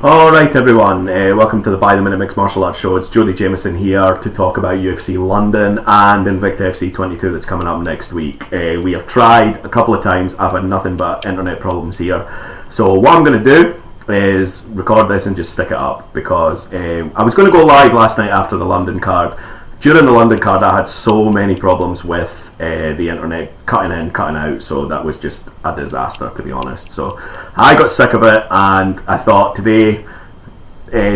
Alright everyone, welcome to the By the Minute Mixed Martial Arts Show. It's Jody Jameson here to talk about UFC London and Invicta FC 22 that's coming up next week. We have tried a couple of times, I've had nothing but internet problems here. So what I'm going to do is record this and just stick it up because I was going to go live last night after the London card. During the London card I had so many problems with the internet cutting in, cutting out, so that was just a disaster, to be honest. So I got sick of it and I thought today,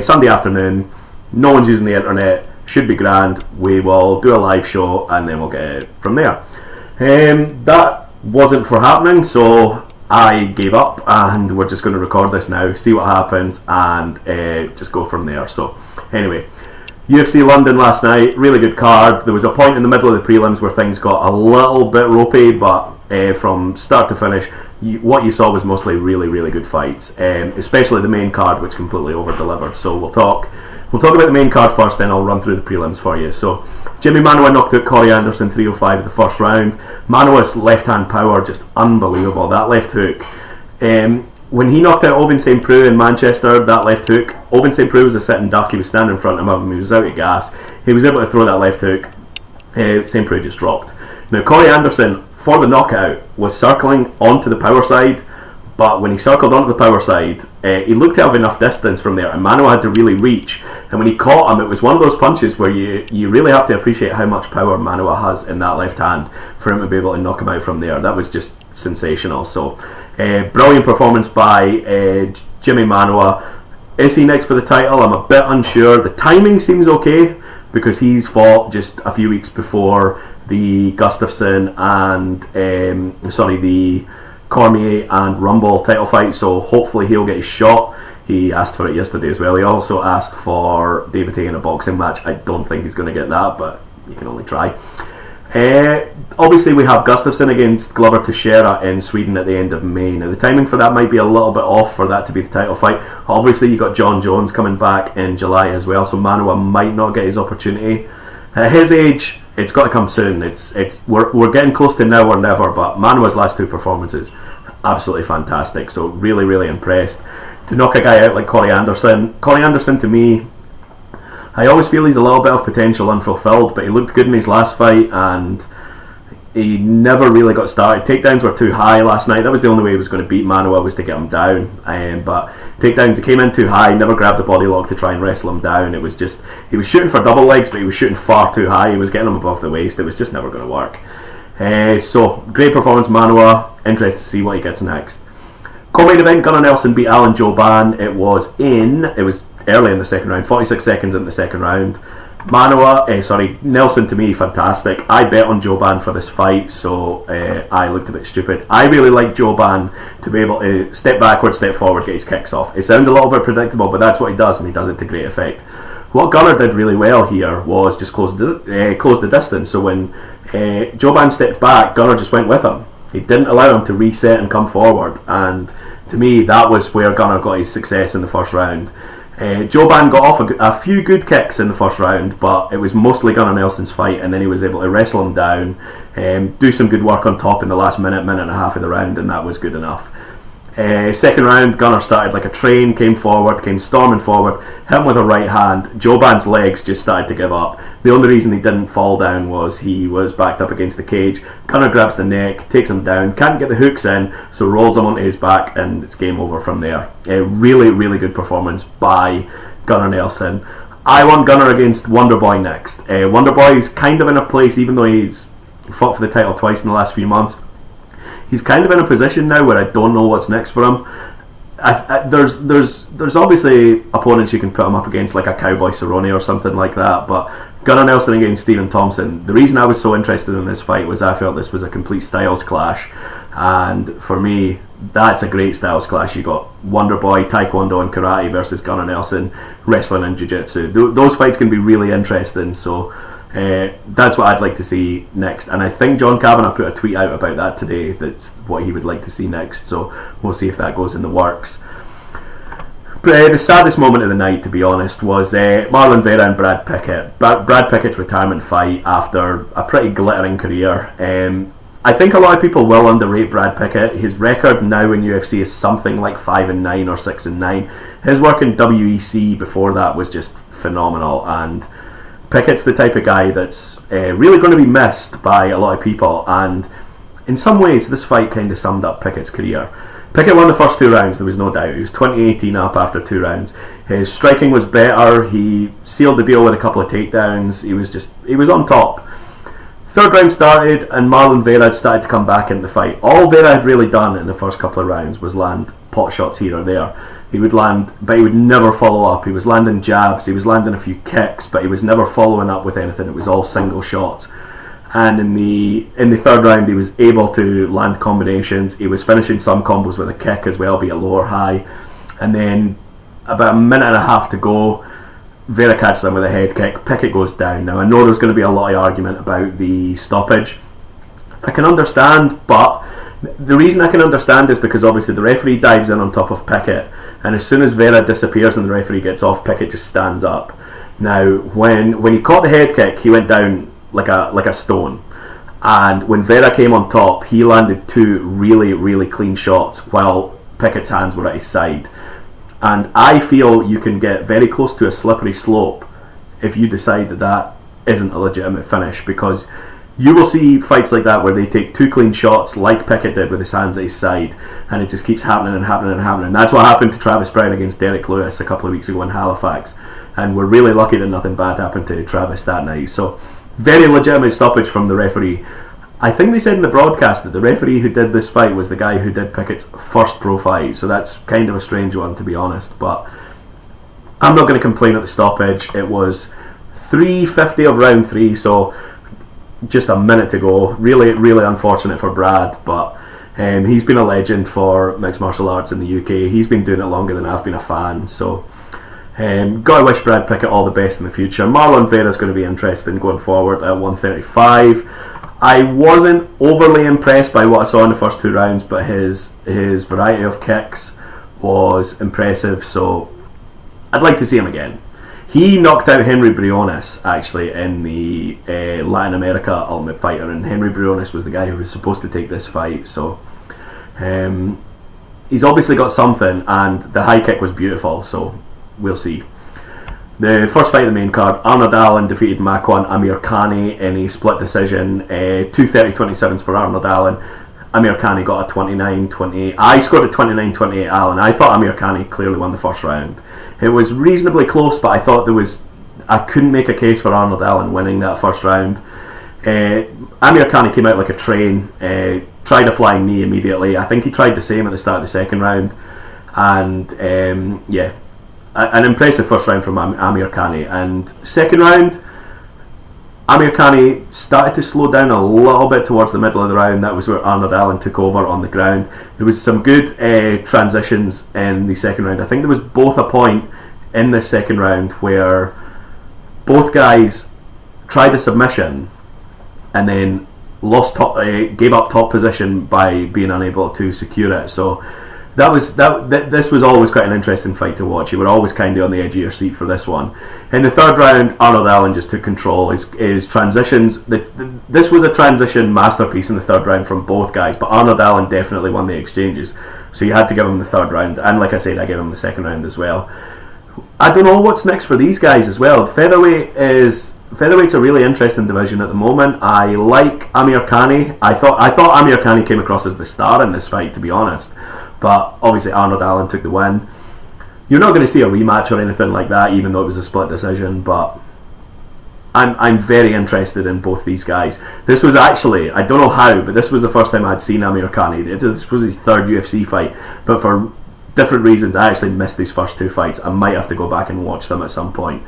Sunday afternoon, no one's using the internet, should be grand, we will do a live show and then we'll get it from there. That wasn't for happening, so I gave up and we're just going to record this now, see what happens and just go from there. So anyway, UFC London last night, really good card. There was a point in the middle of the prelims where things got a little bit ropey, but from start to finish, what you saw was mostly really good fights, especially the main card, which completely over-delivered. So we'll talk about the main card first, then I'll run through the prelims for you. So Jimmy Manuwa knocked out Corey Anderson 305 in the first round. Manuwa's left-hand power, just unbelievable. That left hook. When he knocked out Ovin St. Preux in Manchester, that left hook, Ovin St. Preux was a sitting duck, he was standing in front of him, he was out of gas, he was able to throw that left hook, St. Preux just dropped. Now Corey Anderson, for the knockout, was circling onto the power side, but when he circled onto the power side, he looked to have enough distance from there, and Manuwa had to really reach, and when he caught him, it was one of those punches where you really have to appreciate how much power Manuwa has in that left hand for him to be able to knock him out from there. That was just sensational. So brilliant performance by Jimmy Manuwa. Is he next for the title? I'm a bit unsure. The timing seems okay because he's fought just a few weeks before the Gustafsson and the Cormier and Rumble title fight, so hopefully he'll get his shot. He asked for it yesterday as well. He also asked for David Haye in a boxing match. I don't think he's going to get that, but you can only try. Obviously we have Gustafsson against Glover Teixeira in Sweden at the end of May. Now the timing for that might be a little bit off for that to be the title fight. Obviously you got John Jones coming back in July as well, so Manuwa might not get his opportunity. At his age, it's got to come soon. We're getting close to now or never, but Manuwa's last two performances, absolutely fantastic. So really impressed. To knock a guy out like Corey Anderson to me, I always feel he's a little bit of potential unfulfilled, but he looked good in his last fight and he never really got started. Takedowns were too high last night. That was the only way he was going to beat Manuwa, was to get him down. But takedowns, he came in too high, never grabbed the body lock to try and wrestle him down. It was just, he was shooting for double legs, but he was shooting far too high. He was getting him above the waist. It was just never going to work. So great performance, Manuwa. Interested to see what he gets next. Co-main event, Gunnar Nelson beat Alan Jouban. It was early in the second round, 46 seconds in the second round. Nelson to me, fantastic. I bet on Jouban for this fight, so I looked a bit stupid. I really like Jouban to be able to step backward, step forward, get his kicks off. It sounds a little bit predictable, but that's what he does, and he does it to great effect. What Gunnar did really well here was just close the distance. So when Jouban stepped back, Gunnar just went with him. He didn't allow him to reset and come forward, and to me that was where Gunnar got his success in the first round. Jouban got off a few good kicks in the first round, but it was mostly Gunnar Nelson's fight, and then he was able to wrestle him down, do some good work on top in the last minute and a half of the round, and that was good enough. Second round, Gunnar started like a train, came storming forward, hit him with a right hand. Jouban's legs just started to give up. The only reason he didn't fall down was he was backed up against the cage. Gunnar grabs the neck, takes him down, can't get the hooks in, so rolls him onto his back, and it's game over from there. Really good performance by Gunnar Nelson. I want Gunnar against Wonderboy next. Wonderboy's kind of in a place, even though he's fought for the title twice in the last few months, he's kind of in a position now where I don't know what's next for him. There's obviously opponents you can put him up against, like a Cowboy Cerrone or something like that, but Gunnar Nelson against Stephen Thompson, the reason I was so interested in this fight was I felt this was a complete styles clash, and for me that's a great styles clash. You got Wonderboy, Taekwondo and Karate versus Gunnar Nelson, wrestling and Jiu-Jitsu. Those fights can be really interesting, so that's what I'd like to see next, and I think John Kavanagh put a tweet out about that today. That's what he would like to see next, so we'll see if that goes in the works. The saddest moment of the night, to be honest, was Marlon Vera and Brad Pickett. Brad Pickett's retirement fight after a pretty glittering career. I think a lot of people will underrate Brad Pickett. His record now in UFC is something like 5-9 or 6-9. His work in WEC before that was just phenomenal, and Pickett's the type of guy that's really going to be missed by a lot of people, and in some ways this fight kind of summed up Pickett's career. Pickett won the first 2 rounds, there was no doubt. He was 20-18 up after 2 rounds. His striking was better, he sealed the deal with a couple of takedowns, he was on top. 3rd round started and Marlon Vera had started to come back in the fight. All Vera had really done in the first couple of rounds was land pot shots here or there. He would land, but he would never follow up. He was landing jabs, he was landing a few kicks, but he was never following up with anything. It was all single shots. And in the 3rd round he was able to land combinations. He was finishing some combos with a kick as well, be it low or high. And then about a minute and a half to go, Vera catches him with a head kick, Pickett goes down. Now I know there's going to be a lot of argument about the stoppage. I can understand, but the reason I can understand is because obviously the referee dives in on top of Pickett, and as soon as Vera disappears and the referee gets off, Pickett just stands up. Now when he caught the head kick, he went down like a stone, and when Vera came on top, he landed 2 really clean shots while Pickett's hands were at his side. And I feel you can get very close to a slippery slope if you decide that isn't a legitimate finish, because you will see fights like that where they take 2 clean shots like Pickett did with his hands at his side, and it just keeps happening and happening and happening. That's what happened to Travis Brown against Derek Lewis a couple of weeks ago in Halifax, and we're really lucky that nothing bad happened to Travis that night. So very legitimate stoppage from the referee. I think they said in the broadcast that the referee who did this fight was the guy who did Pickett's first pro fight, so that's kind of a strange one, to be honest, but I'm not going to complain at the stoppage. It was 3:50 of round 3, so just a minute to go. Really unfortunate for Brad, but he's been a legend for mixed martial arts in the UK. He's been doing it longer than I've been a fan, so gotta wish Brad Pickett all the best in the future. Marlon Vera's going to be interesting going forward at 135. I wasn't overly impressed by what I saw in the first 2 rounds, but his variety of kicks was impressive, so I'd like to see him again. He knocked out Henry Briones actually in the Latin America Ultimate Fighter, and Henry Briones was the guy who was supposed to take this fight, so he's obviously got something, and the high kick was beautiful, so we'll see. The first fight of the main card, Arnold Allen defeated Makwan Amirkhani in a split decision, 230-27s for Arnold Allen. Amirkhani got a 29-28. I scored a 29-28 Allen. I thought Amirkhani clearly won the first round. It was reasonably close, but I thought I couldn't make a case for Arnold Allen winning that first round. Amirkhani came out like a train, tried a flying knee immediately. I think he tried the same at the start of the second round, and an impressive first round from Amirkhani. And second round, Amirkhani started to slow down a little bit towards the middle of the round. That was where Arnold Allen took over on the ground. There was some good transitions in the second round. I think there was both a point in the second round where both guys tried a submission and then gave up top position by being unable to secure it. So this was always quite an interesting fight to watch. You were always kind of on the edge of your seat for this one. In the third round, Arnold Allen just took control. His transitions, this was a transition masterpiece in the third round from both guys, but Arnold Allen definitely won the exchanges, so you had to give him the third round, and like I said, I gave him the second round as well. I don't know what's next for these guys as well. Featherweight's a really interesting division at the moment. I like Amirkhani. I thought Amirkhani came across as the star in this fight, to be honest, but obviously Arnold Allen took the win. You're not going to see a rematch or anything like that, even though it was a split decision, but I'm very interested in both these guys. This was actually, I don't know how, but this was the first time I'd seen Amirkhani. This was his third UFC fight, but for different reasons I actually missed these first two fights. I might have to go back and watch them at some point.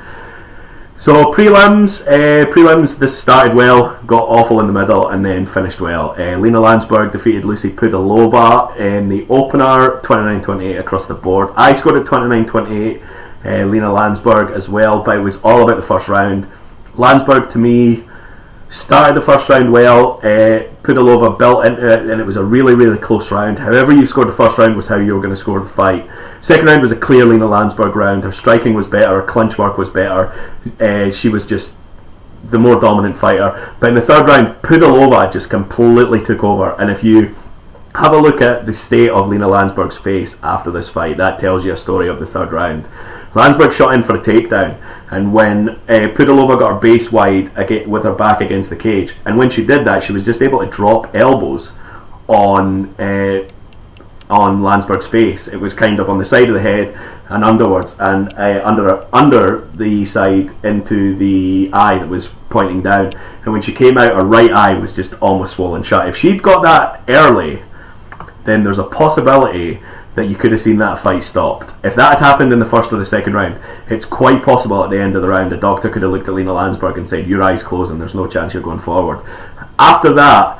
So prelims, this started well, got awful in the middle, and then finished well. Lena Landsberg defeated Lucy Pudilova in the opener, 29-28 across the board. I scored at 29-28, Lena Landsberg as well, but it was all about the first round. Landsberg, to me, started the first round well. Pudilova built into it, and it was a really, really close round. However you scored the first round was how you were going to score the fight. Second round was a clear Lena Landsberg round. Her striking was better, her clinch work was better. She was just the more dominant fighter. But in the third round, Pudilova just completely took over. And if you have a look at the state of Lena Landsberg's face after this fight, that tells you a story of the third round. Landsberg shot in for a takedown, and when Pudilova got her base wide with her back against the cage, and when she did that, she was just able to drop elbows on Landsberg's face. It was kind of on the side of the head and underwards, and under the side into the eye that was pointing down. And when she came out, her right eye was just almost swollen shut. If she'd got that early, then there's a possibility that you could have seen that fight stopped. If that had happened in the first or the second round, it's quite possible at the end of the round a doctor could have looked at Lena Landsberg and said, your eye's closing, there's no chance you're going forward. After that,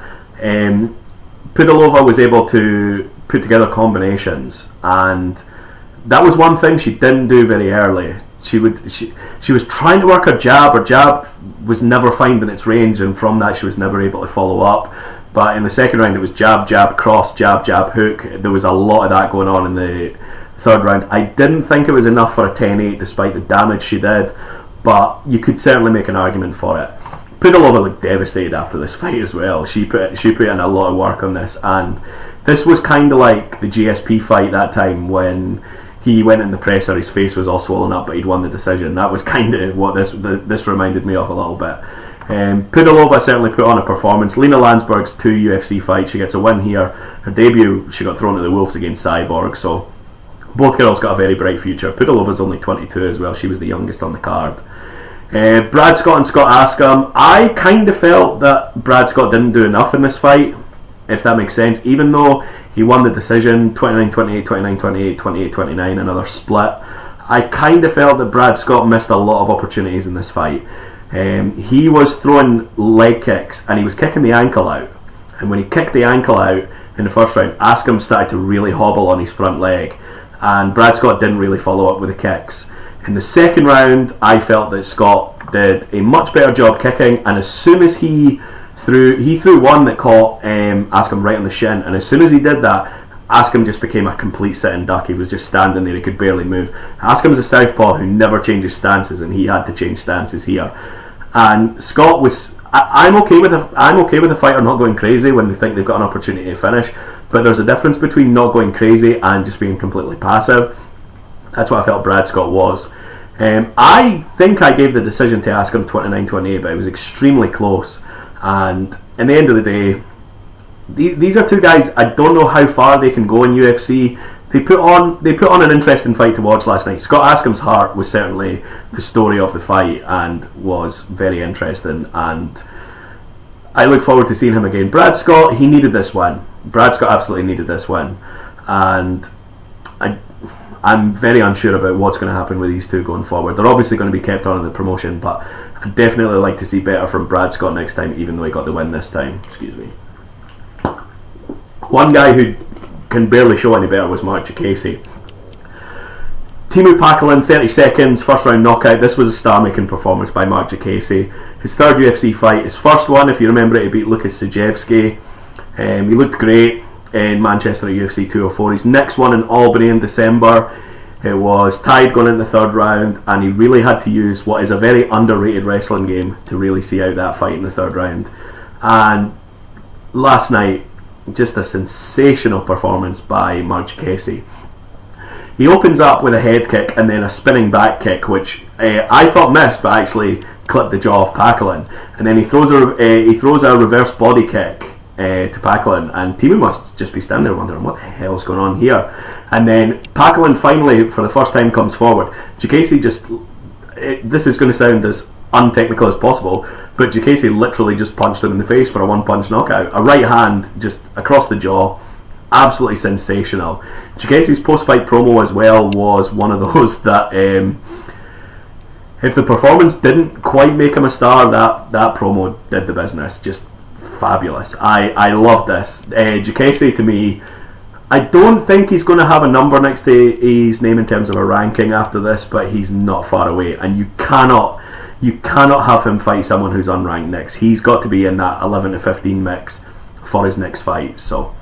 Pudilova was able to put together combinations, and that was one thing she didn't do very early. She was trying to work her jab was never finding its range, and from that she was never able to follow up. But in the second round, it was jab, jab, cross, jab, jab, hook. There was a lot of that going on in the third round. I didn't think it was enough for a 10-8 despite the damage she did, but you could certainly make an argument for it. Pudilova looked devastated after this fight as well. She put in a lot of work on this, and this was kind of like the GSP fight that time when he went in the presser, his face was all swollen up, but he'd won the decision. That was kind of what this reminded me of a little bit. Pudilova certainly put on a performance. Lena Landsberg's 2 UFC fights, she gets a win here. Her debut, she got thrown to the wolves against Cyborg, so both girls got a very bright future. Pudilova's only 22 as well, she was the youngest on the card. Brad Scott and Scott Askham, I kind of felt that Brad Scott didn't do enough in this fight, if that makes sense. Even though he won the decision 29-28, 29-28, 28-29, another split, I kind of felt that Brad Scott missed a lot of opportunities in this fight. He was throwing leg kicks and he was kicking the ankle out, and when he kicked the ankle out in the first round, Askham started to really hobble on his front leg, and Brad Scott didn't really follow up with the kicks. In the second round, I felt that Scott did a much better job kicking, and as soon as he threw one that caught Askham right on the shin, and as soon as he did that, Askham just became a complete sit-and duck. He was just standing there, he could barely move. Askham's a southpaw who never changes stances, and he had to change stances here. And Scott was... I'm okay with a fighter not going crazy when they think they've got an opportunity to finish, but there's a difference between not going crazy and just being completely passive. That's what I felt Brad Scott was. I think I gave the decision to Askham 29-28, but it was extremely close. And in the end of the day, these are two guys, I don't know how far they can go in UFC. They put on an interesting fight to watch last night. Scott Askham's heart was certainly the story of the fight and was very interesting, and I look forward to seeing him again. Brad Scott, he needed this win. Brad Scott absolutely needed this win, and I'm very unsure about what's going to happen with these two going forward. They're obviously going to be kept on in the promotion, but I'd definitely like to see better from Brad Scott next time, even though he got the win this time. Excuse me. One guy who can barely show any better was Mark Jacasey. Timu Pakalin, 30 seconds, first round knockout. This was a star-making performance by Mark Jacasey. His third UFC fight, his first one, if you remember it, he beat Lukas Sajewski. He looked great in Manchester at UFC 204. His next one in Albany in December, it was tied going into the third round, and he really had to use what is a very underrated wrestling game to really see out that fight in the third round. And last night, just a sensational performance by Mark Jacasey. He opens up with a head kick and then a spinning back kick, which I thought missed, but actually clipped the jaw of Pakalin. And then he throws a reverse body kick to Pakalin, and Timu must just be standing there wondering what the hell's going on here. And then Pakalin finally, for the first time, comes forward. Jacasey this is going to sound as untechnical as possible, but Jacasey literally just punched him in the face for a one-punch knockout. A right hand just across the jaw. Absolutely sensational. Jacasey's post-fight promo as well was one of those that if the performance didn't quite make him a star, that promo did the business. Just fabulous. I love this. Jacasey, to me, I don't think he's going to have a number next to his name in terms of a ranking after this, but he's not far away, and you cannot have him fight someone who's unranked next. He's got to be in that 11 to 15 mix for his next fight. So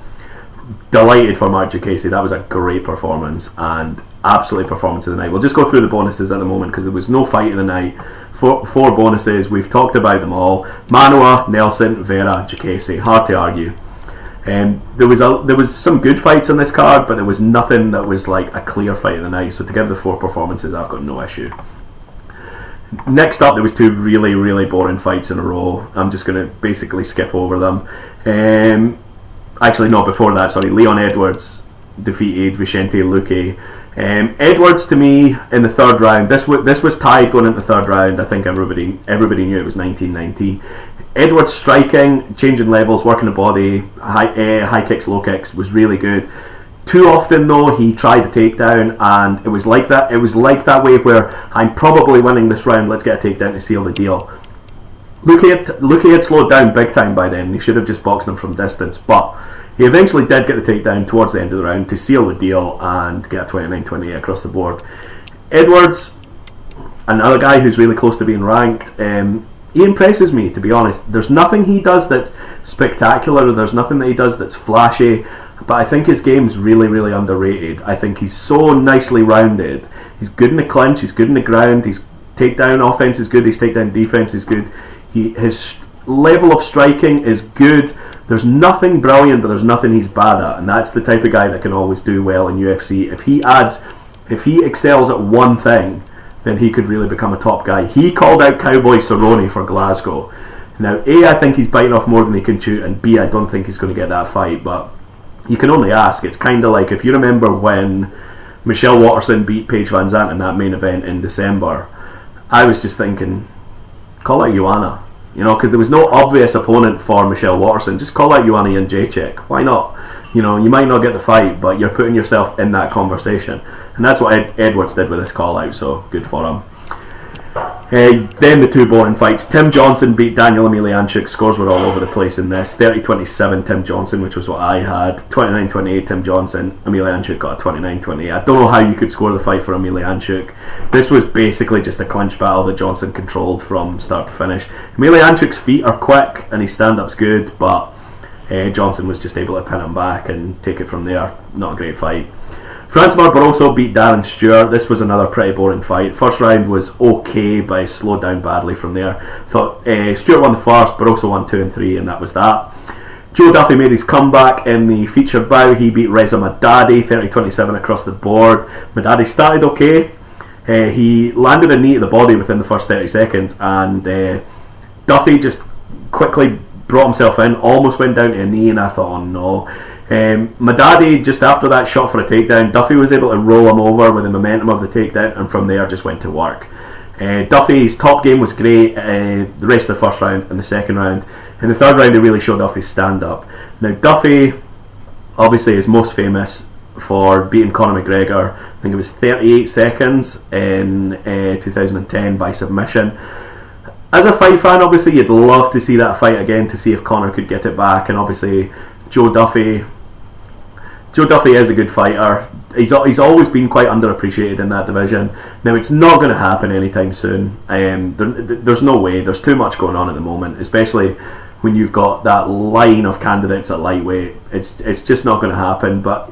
delighted for Mark Jacasey. That was a great performance, and absolutely performance of the night. We'll just go through the bonuses at the moment because there was no fight of the night four bonuses. We've talked about them all. Manoa, Nelson, Vera, Jacasey. Hard to argue. There was some good fights on this card, but there was nothing that was like a clear fight of the night. So to give the 4 performances, I've got no issue. Next up, there was 2 really, really boring fights in a row. I'm just going to basically skip over them. Actually, no, before that, sorry. Leon Edwards defeated Vicente Luque. Edwards, to me, in the 3rd round, this was tied going into the 3rd round. I think everybody knew it was 19-19. Edwards' striking, changing levels, working the body, high kicks, low kicks, was really good. Too often though, he tried a takedown, and it was like that. It was like that way where I'm probably winning this round. Let's get a takedown to seal the deal. Luque had slowed down big time by then. He should have just boxed him from distance, but he eventually did get the takedown towards the end of the round to seal the deal and get a 29-28 across the board. Edwards, another guy who's really close to being ranked. He impresses me, to be honest. There's nothing he does that's spectacular. There's nothing that he does that's flashy. But I think his game's really, really underrated. I think he's so nicely rounded. He's good in the clinch. He's good in the ground. His takedown offense is good. His takedown defense is good. His level of striking is good. There's nothing brilliant, but there's nothing he's bad at. And that's the type of guy that can always do well in UFC. If he excels at one thing, then he could really become a top guy. He called out Cowboy Cerrone for Glasgow. Now, A, I think he's biting off more than he can chew, and B, I don't think he's going to get that fight, but you can only ask. It's kind of like, if you remember when Michelle Watterson beat Paige Van Zandt in that main event in December, I was just thinking, call out Yana, because there was no obvious opponent for Michelle Watterson. Just call out Joanna Jędrzejczyk. Why not? You might not get the fight, but you're putting yourself in that conversation. And that's what Edwards did with this call out, so good for him. Then the 2 boring fights. Tim Johnson beat Daniel Emelianchuk. Scores were all over the place in this. 30-27 Tim Johnson, which was what I had. 29-28 Tim Johnson. Emelianchuk got a 29-28. I don't know how you could score the fight for Emelianchuk. This was basically just a clinch battle that Johnson controlled from start to finish. Emelianchuk's feet are quick and his stand-up's good, but Johnson was just able to pin him back and take it from there. Not a great fight. Franz Barbarossa beat Darren Stewart. This was another pretty boring fight. First round was okay, but he slowed down badly from there. Thought Stewart won the first, Barbarossa won 2 and 3, and that was that. Joe Duffy made his comeback in the featured bout. He beat Reza Madadi 30-27 across the board. Madadi started okay. He landed a knee to the body within the first 30 seconds, and Duffy just quickly brought himself in, almost went down to a knee, and I thought, oh no. Madadi, just after that shot for a takedown, Duffy was able to roll him over with the momentum of the takedown, and from there just went to work. Duffy's top game was great, the rest of the first round and the second round. In the third round, he really showed off his stand-up. Now, Duffy obviously is most famous for beating Conor McGregor. I think it was 38 seconds in 2010 by submission. As a fight fan, obviously you'd love to see that fight again to see if Conor could get it back, and obviously Joe Duffy is a good fighter. He's always been quite underappreciated in that division. Now, it's not going to happen anytime soon. There's no way. There's too much going on at the moment, especially when you've got that line of candidates at lightweight. It's just not going to happen. But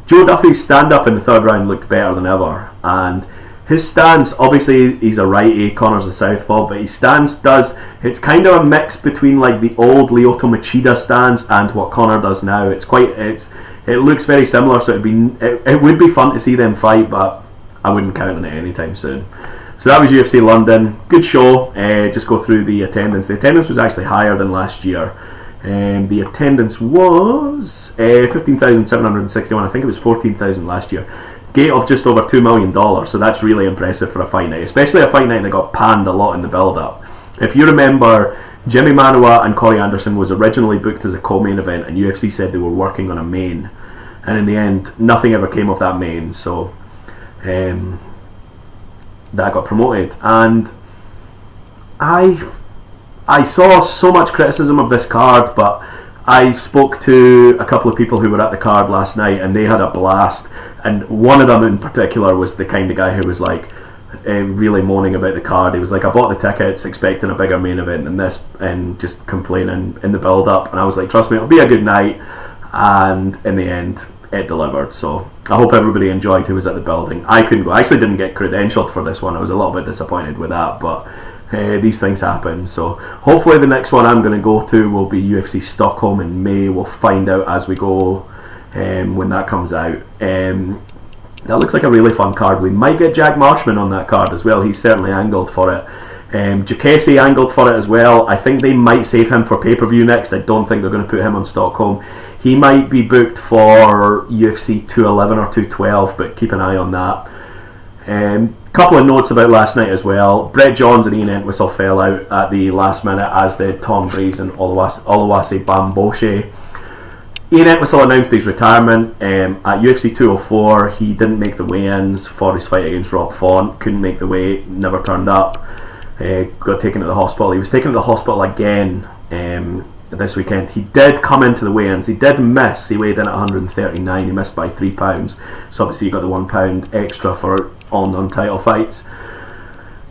Joe Duffy's stand-up in the third round looked better than ever, and his stance, obviously he's a righty, Conor's a southpaw, but his stance it's kind of a mix between like the old Lyoto Machida stance and what Conor does now. It looks very similar, so it would be fun to see them fight, but I wouldn't count on it anytime soon. So that was UFC London. Good show. Just go through the attendance. The attendance was actually higher than last year. The attendance was 15,761. I think it was 14,000 last year. Gate of just over $2 million, so that's really impressive for a fight night, especially a fight night that got panned a lot in the build-up. If you remember, Jimmy Manuwa and Corey Anderson was originally booked as a co-main event, and UFC said they were working on a main, and in the end, nothing ever came of that main, so that got promoted. And I saw so much criticism of this card, but I spoke to a couple of people who were at the card last night, and they had a blast. And one of them in particular was the kind of guy who was like really moaning about the card. He was like, I bought the tickets expecting a bigger main event than this, and just complaining in the build up. And I was like, trust me, it'll be a good night. And in the end, it delivered. So I hope everybody enjoyed who was at the building. I couldn't go. I actually didn't get credentialed for this one. I was a little bit disappointed with that, but these things happen. So hopefully the next one I'm going to go to will be UFC Stockholm in May. We'll find out as we go when that comes out. That looks like a really fun card. We might get Jack Marshman on that card as well. He's certainly angled for it. Jacasey angled for it as well. I think they might save him for pay-per-view next. I don't think they're going to put him on Stockholm. He might be booked for UFC 211 or 212, but keep an eye on that. Couple of notes about last night as well. Brett Johns and Ian Entwistle fell out at the last minute, as did Tom Breeze and Oluwase Bamboshe. Ian Entwistle announced his retirement at UFC 204. He didn't make the weigh-ins for his fight against Rob Font. Couldn't make the weight, never turned up. Got taken to the hospital. He was taken to the hospital again this weekend. He did come into the weigh-ins. He did miss. He weighed in at 139. He missed by 3 pounds. So obviously you got the 1 pound extra for all non-title fights.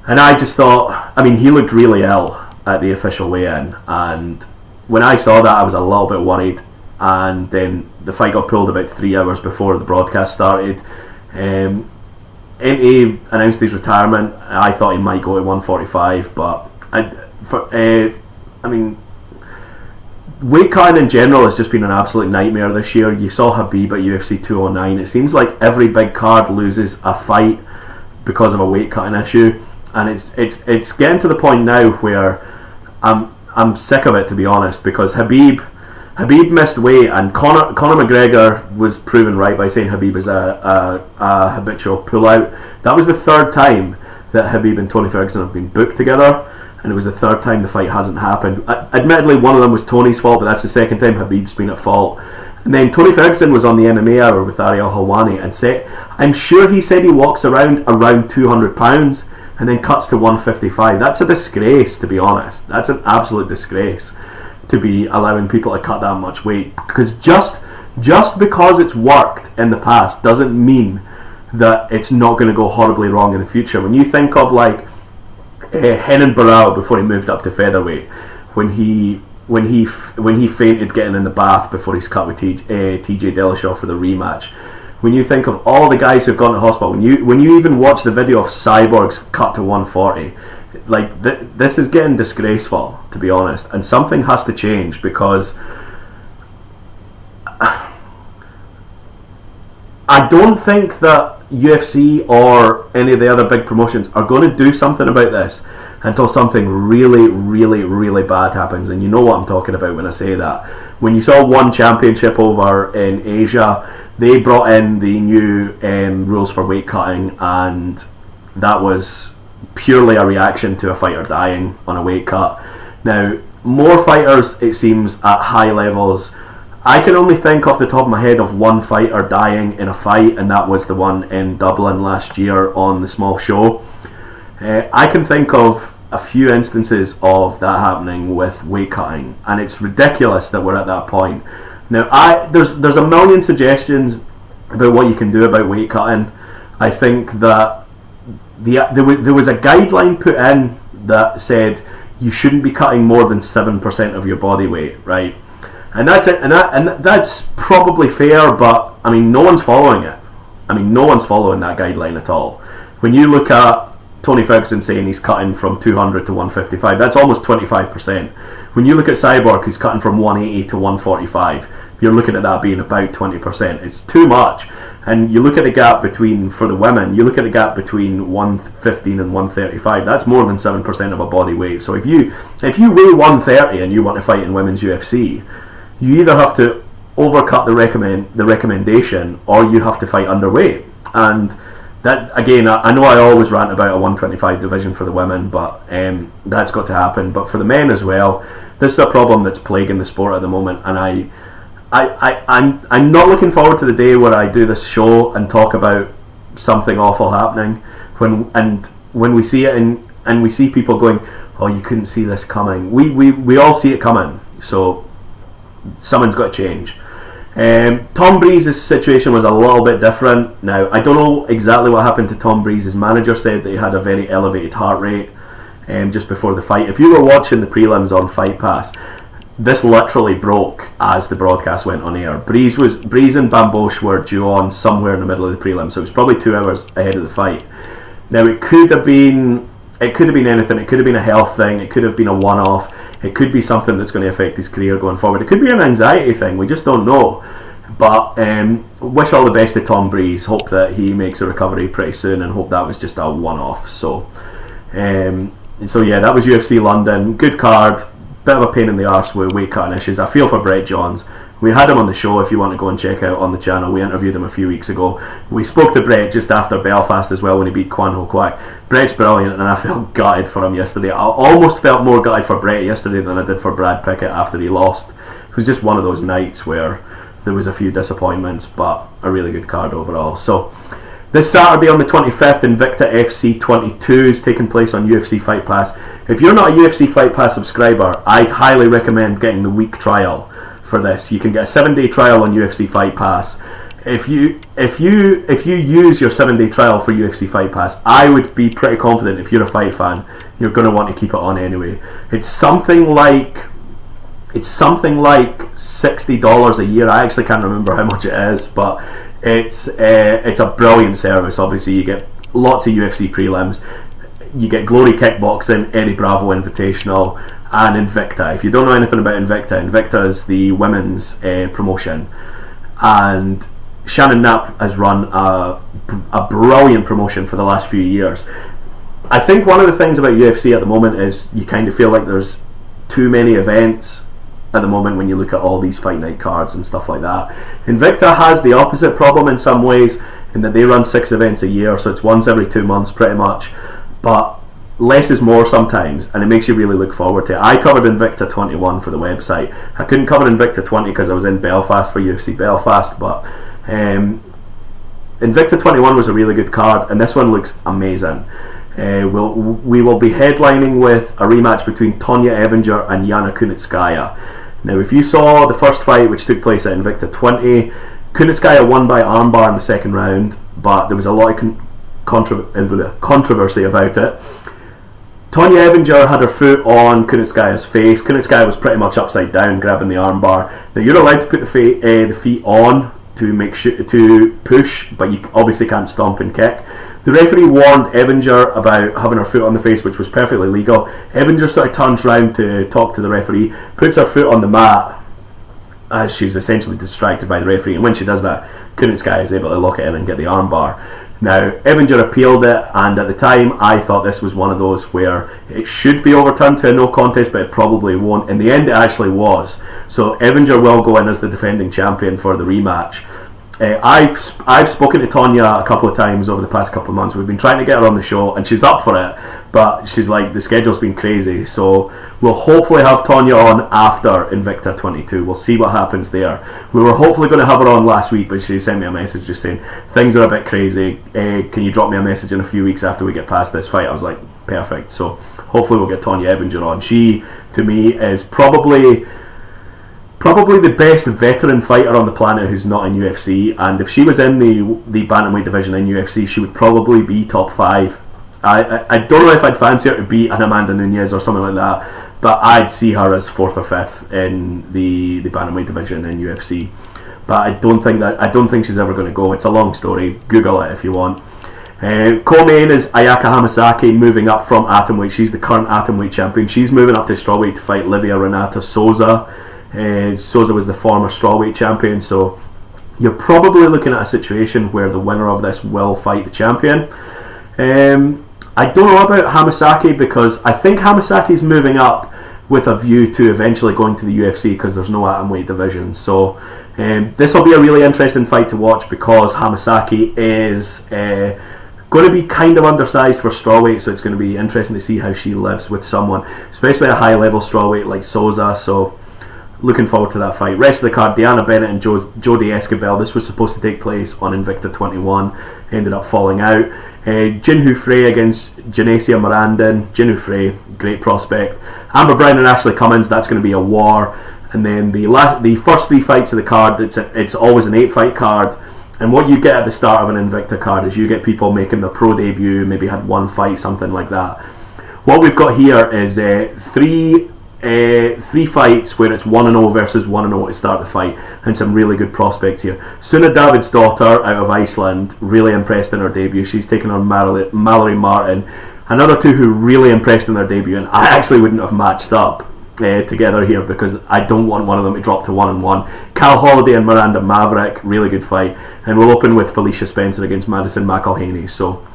And I just thought, I mean, he looked really ill at the official weigh-in, and when I saw that I was a little bit worried. And then the fight got pulled about 3 hours before the broadcast started. MA announced his retirement. I thought he might go to 145, but I mean, weight cutting in general has just been an absolute nightmare this year. You saw Khabib at UFC 209. It seems like every big card loses a fight because of a weight cutting issue, and it's getting to the point now where I'm sick of it, to be honest, because Khabib missed weight, and Conor McGregor was proven right by saying Khabib is a habitual pullout. That was the third time that Khabib and Tony Ferguson have been booked together, and it was the third time the fight hasn't happened. Admittedly, one of them was Tony's fault, but that's the second time Khabib's been at fault. And then Tony Ferguson was on the MMA Hour with Ariel Helwani and said, I'm sure he said he walks around 200 pounds and then cuts to 155. That's a disgrace, to be honest. That's an absolute disgrace to be allowing people to cut that much weight, because just because it's worked in the past doesn't mean that it's not going to go horribly wrong in the future. When you think of like Henan Barao before he moved up to featherweight, when he fainted getting in the bath before he's cut with TJ Dillashaw for the rematch, when you think of all the guys who've gone to hospital, when you even watch the video of Cyborg's cut to 140, like this is getting disgraceful, to be honest, and something has to change, because I don't think that UFC or any of the other big promotions are going to do something about this until something really, really, really bad happens. And you know what I'm talking about when I say that. When you saw One Championship over in Asia, they brought in the new rules for weight cutting, and that was purely a reaction to a fighter dying on a weight cut. Now, more fighters, it seems, at high levels. I can only think off the top of my head of one fighter dying in a fight, and that was the one in Dublin last year on the small show. I can think of a few instances of that happening with weight cutting, and it's ridiculous that we're at that point. Now, there's a million suggestions about what you can do about weight cutting. I think that there was a guideline put in that said you shouldn't be cutting more than 7% of your body weight, right? And that's it, and that's probably fair, but I mean, no one's following it. I mean, no one's following that guideline at all. When you look at Tony Ferguson saying he's cutting from 200 to 155, that's almost 25%. When you look at Cyborg, who's cutting from 180 to 145, you're looking at that being about 20%. It's too much. And you look at the gap between, for the women, you look at the gap between 115 and 135, that's more than 7% of a body weight. So if you weigh 130 and you want to fight in women's UFC, you either have to overcut the recommendation, or you have to fight underweight. And that, again, I know I always rant about a 125 division for the women, but that's got to happen. But for the men as well, this is a problem that's plaguing the sport at the moment, and I'm not looking forward to the day where I do this show and talk about something awful happening when we see it and we see people going, oh, you couldn't see this coming. We all see it coming, so something's got to change. Tom Breeze's situation was a little bit different. Now, I don't know exactly what happened to Tom Breeze. His manager said that he had a very elevated heart rate just before the fight. If you were watching the prelims on Fight Pass, this literally broke as the broadcast went on air. Breeze and Bambosh were due on somewhere in the middle of the prelims, so it was probably 2 hours ahead of the fight. Now, it could have been it could have been anything. It could have been a health thing. It could have been a one-off. It could be something that's going to affect his career going forward. It could be an anxiety thing. We just don't know. But wish all the best to Tom Breeze. Hope that he makes a recovery pretty soon, and hope that was just a one-off. So yeah, that was UFC London. Good card. Bit of a pain in the arse with weight cutting issues. I feel for Brett Johns. We had him on the show. If you want to go and check out on the channel, we interviewed him a few weeks ago. We spoke to Brett just after Belfast as well when he beat Kwan Ho Kwak. Brett's brilliant, and I felt gutted for him yesterday. I almost felt more gutted for Brett yesterday than I did for Brad Pickett after he lost. It was just one of those nights where there was a few disappointments, but a really good card overall. So this Saturday on the 25th, Invicta FC 22 is taking place on UFC Fight Pass. If you're not a UFC Fight Pass subscriber, I'd highly recommend getting the week trial for this. You can get a 7-day trial on UFC Fight Pass. If you use your 7-day trial for UFC Fight Pass, I would be pretty confident if you're a fight fan, you're going to want to keep it on anyway. It's something like $60 a year. I actually can't remember how much it is, but it's a brilliant service. Obviously, you get lots of UFC prelims. You get Glory Kickboxing, Eddie Bravo Invitational, and Invicta. If you don't know anything about Invicta is the women's promotion, and Shannon Knapp has run a brilliant promotion for the last few years. I think one of the things about UFC at the moment is you kind of feel like there's too many events at the moment when you look at all these fight night cards and stuff like that. Invicta has the opposite problem in some ways, in that they run 6 events a year, so it's once every 2 months pretty much, but less is more sometimes, and it makes you really look forward to it. I covered Invicta 21 for the website. I couldn't cover Invicta 20 because I was in Belfast for UFC Belfast, but Invicta 21 was a really good card, and this one looks amazing. We will be headlining with a rematch between Tonya Evinger and Yana Kunitskaya. Now, if you saw the first fight, which took place at Invicta 20, Kunitskaya won by armbar in the second round, but there was a lot of controversy about it. Tonya Evinger had her foot on Kunitskaya's face. Kunitskaya was pretty much upside down, grabbing the armbar. Now, you're allowed to put the feet on to push, but you obviously can't stomp and kick. The referee warned Evinger about having her foot on the face, which was perfectly legal. Evinger sort of turns round to talk to the referee, puts her foot on the mat as she's essentially distracted by the referee, and when she does that, Kunitskaya is able to lock it in and get the armbar. Now, Evinger appealed it, and at the time I thought this was one of those where it should be overturned to a no contest, but it probably won't. In the end, it actually was. So Evinger will go in as the defending champion for the rematch. I've spoken to Tonya a couple of times over the past couple of months. We've been trying to get her on the show, and she's up for it, but she's like, the schedule's been crazy, so we'll hopefully have Tonya on after Invicta 22. We'll see what happens there. We were hopefully going to have her on last week, but she sent me a message just saying things are a bit crazy, can you drop me a message in a few weeks after we get past this fight? I was like, perfect. So hopefully we'll get Tonya Evinger on. She, to me, is probably the best veteran fighter on the planet who's not in UFC, and if she was in the bantamweight division in UFC, she would probably be top 5. I don't know if I'd fancy her to beat an Amanda Nunes or something like that, but I'd see her as 4th or 5th in the bantamweight division in UFC. But I don't think she's ever going to go. It's a long story. Google it if you want. Co-main is Ayaka Hamasaki, moving up from atomweight. She's the current atomweight champion. She's moving up to strawweight to fight Livia Renata Souza. Souza was the former strawweight champion, so you're probably looking at a situation where the winner of this will fight the champion. I don't know about Hamasaki, because I think Hamasaki's moving up with a view to eventually going to the UFC, because there's no atomweight division. So this will be a really interesting fight to watch, because Hamasaki is going to be kind of undersized for strawweight, so it's going to be interesting to see how she lives with someone, especially a high level strawweight like Souza. So looking forward to that fight. Rest of the card, Deanna Bennett and Jodie Esquivel. This was supposed to take place on Invicta 21, ended up falling out. Jinhu Frey against Genesia Morandin. Jinhu Frey, great prospect. Amber Brown and Ashley Cummins, that's going to be a war. And then the first 3 fights of the card, it's always an 8-fight card. And what you get at the start of an Invicta card is you get people making their pro debut, maybe had 1 fight, something like that. What we've got here is 3 fights where it's 1-0 versus 1-0 to start the fight, and some really good prospects here. Suna Davidsdottir out of Iceland, really impressed in her debut. She's taken on Mallory Martin. Another two who really impressed in their debut, and I actually wouldn't have matched up together here because I don't want one of them to drop to 1-1. Cal Holiday and Miranda Maverick, really good fight. And we'll open with Felicia Spencer against Madison McElhaney. So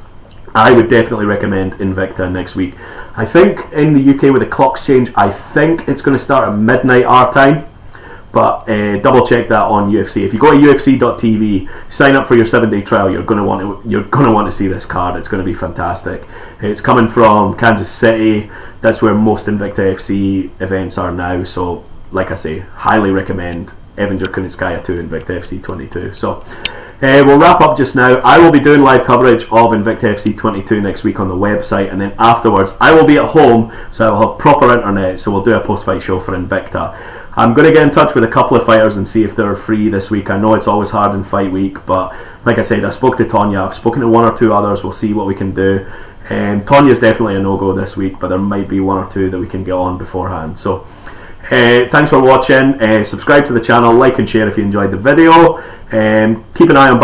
I would definitely recommend Invicta next week. I think in the UK with the clocks change, I think it's going to start at midnight our time. But double check that on UFC. If you go to UFC.tv, sign up for your 7-day trial. You're going to want to see this card. It's going to be fantastic. It's coming from Kansas City. That's where most Invicta FC events are now. So, like I say, highly recommend Evinger Kunitskaya 2 Invicta FC 22. So, we'll wrap up just now. I will be doing live coverage of Invicta FC 22 next week on the website, and then afterwards I will be at home, so I will have proper internet. So we'll do a post-fight show for Invicta. I'm going to get in touch with a couple of fighters and see if they're free this week. I know it's always hard in fight week, but like I said, I spoke to Tonya. I've spoken to one or two others. We'll see what we can do. Tonya's definitely a no-go this week, but there might be one or two that we can get on beforehand. So thanks for watching. Subscribe to the channel, like and share if you enjoyed the video. Keep an eye on